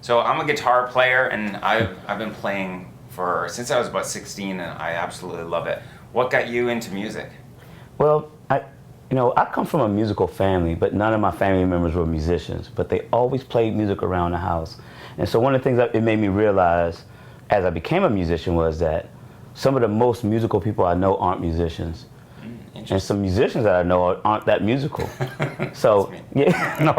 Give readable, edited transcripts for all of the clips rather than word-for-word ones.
So I'm a guitar player, and I've been playing since I was about 16, and I absolutely love it. What got you into music? Well, I come from a musical family, but none of my family members were musicians. But they always played music around the house. And so one of the things that it made me realize as I became a musician was that some of the most musical people I know aren't musicians. And some musicians that I know aren't that musical. So, yeah, no.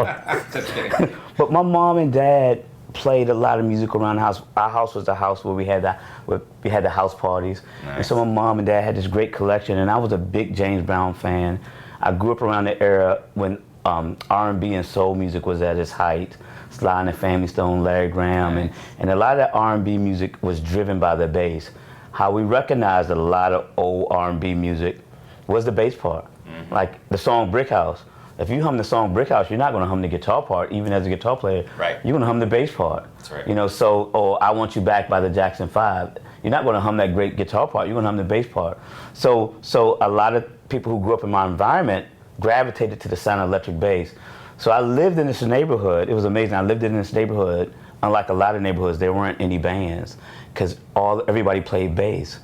Just kidding. But my mom and dad played a lot of music around the house. Our house was the house where we had the house parties. Nice. And so my mom and dad had this great collection, and I was a big James Brown fan. I grew up around the era when R&B and soul music was at its height. Sly and the Family Stone, Larry Graham, Nice. and a lot of that R&B music was driven by the bass. How we recognized a lot of old R&B music was the bass part. Mm-hmm. Like the song Brick House. If you hum the song Brick House, you're not going to hum the guitar part, even as a guitar player. Right. You're going to hum the bass part. That's right. You know, so, or I Want You Back by the Jackson 5. You're not going to hum that great guitar part, you're going to hum the bass part. So a lot of people who grew up in my environment gravitated to the sound of electric bass. So I lived in this neighborhood. It was amazing. I lived in this neighborhood. Unlike a lot of neighborhoods, there weren't any bands because everybody played bass.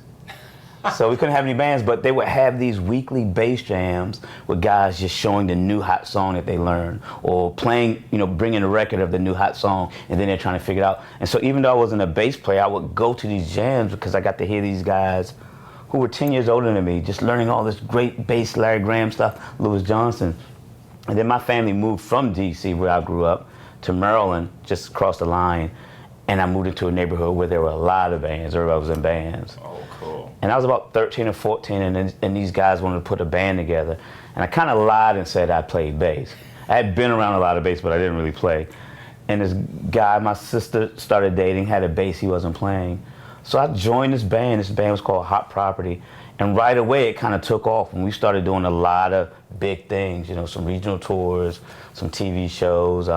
So we couldn't have any bands, but they would have these weekly bass jams with guys just showing the new hot song that they learned, or playing, bringing a record of the new hot song, and then they're trying to figure it out. And so even though I wasn't a bass player, I would go to these jams because I got to hear these guys who were 10 years older than me, just learning all this great bass, Larry Graham stuff, Louis Johnson. And then my family moved from DC, where I grew up, to Maryland, just across the line. And I moved into a neighborhood where there were a lot of bands. Everybody was in bands. Oh, cool. And I was about 13 or 14, and these guys wanted to put a band together. And I kind of lied and said I played bass. I had been around a lot of bass, but I didn't really play. And this guy my sister started dating had a bass he wasn't playing. So I joined this band. This band was called Hot Property. And right away, it kind of took off, and we started doing a lot of big things, some regional tours, some TV shows.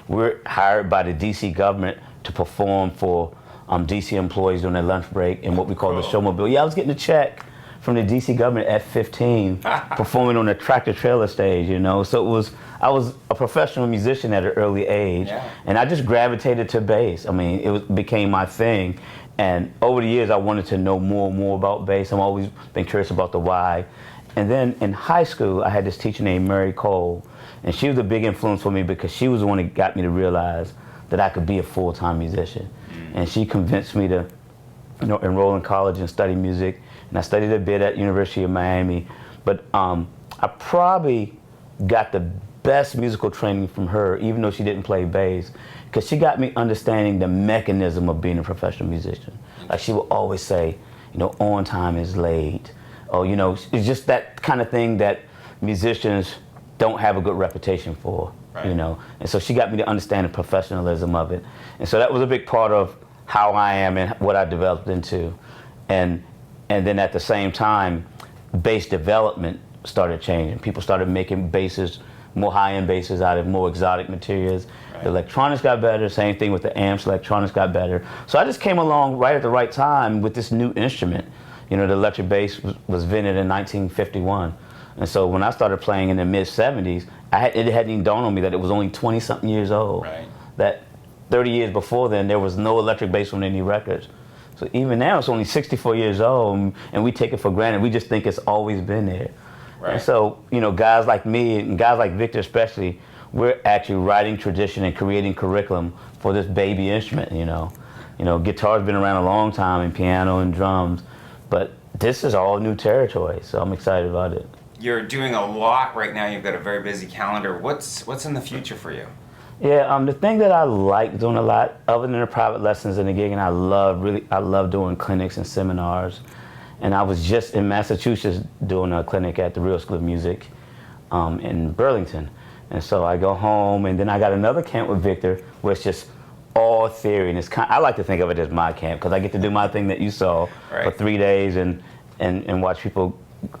We were hired by the DC government to perform for DC employees during their lunch break in what we call the showmobile. Yeah, I was getting a check from the DC government at 15, performing on a tractor trailer stage, So I was a professional musician at an early age, and I just gravitated to bass. I mean, it became my thing. And over the years, I wanted to know more and more about bass. I've always been curious about the why. And then in high school, I had this teacher named Mary Cole, and she was a big influence for me because she was the one that got me to realize that I could be a full-time musician. And she convinced me to enroll in college and study music. And I studied a bit at University of Miami. But I probably got the best musical training from her, even though she didn't play bass, because she got me understanding the mechanism of being a professional musician. Like she would always say, on time is late. Or, it's just that kind of thing that musicians don't have a good reputation for, right. And so she got me to understand the professionalism of it. And so that was a big part of how I am and what I developed into. And then at the same time, bass development started changing. People started making basses, more high-end basses out of more exotic materials. Right. The electronics got better, same thing with the amps, electronics got better. So I just came along right at the right time with this new instrument. The electric bass was invented in 1951. And so when I started playing in the mid-'70s, it hadn't even dawned on me that it was only 20-something years old. Right. That 30 years before then, there was no electric bass on any records. So even now, it's only 64 years old, and we take it for granted. We just think it's always been there. Right. And so, guys like me, and guys like Victor especially, we're actually writing tradition and creating curriculum for this baby instrument, Guitar's been around a long time, and piano and drums, but this is all new territory, so I'm excited about it. You're doing a lot right now. You've got a very busy calendar. What's in the future for you? Yeah, the thing that I like doing a lot, other than the private lessons and the gigging, I love doing clinics and seminars. And I was just in Massachusetts doing a clinic at the Real School of Music in Burlington. And so I go home, and then I got another camp with Victor, where it's just all theory. And I like to think of it as my camp, because I get to do my thing that you saw right. for 3 days and watch people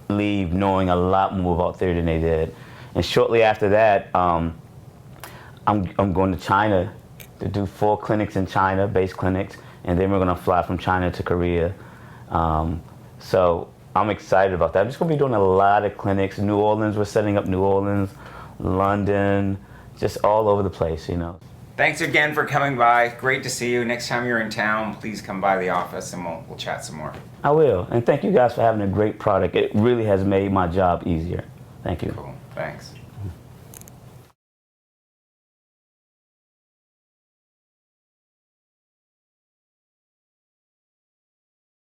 leave knowing a lot more about theory than they did. And shortly after that, I'm going to China to do 4 clinics in China, bass clinics, and then we're going to fly from China to Korea. So I'm excited about that. I'm just going to be doing a lot of clinics. New Orleans, we're setting up New Orleans, London, just all over the place, Thanks again for coming by. Great to see you. Next time you're in town, please come by the office and we'll chat some more. I will. And thank you guys for having a great product. It really has made my job easier. Thank you. Cool. Thanks.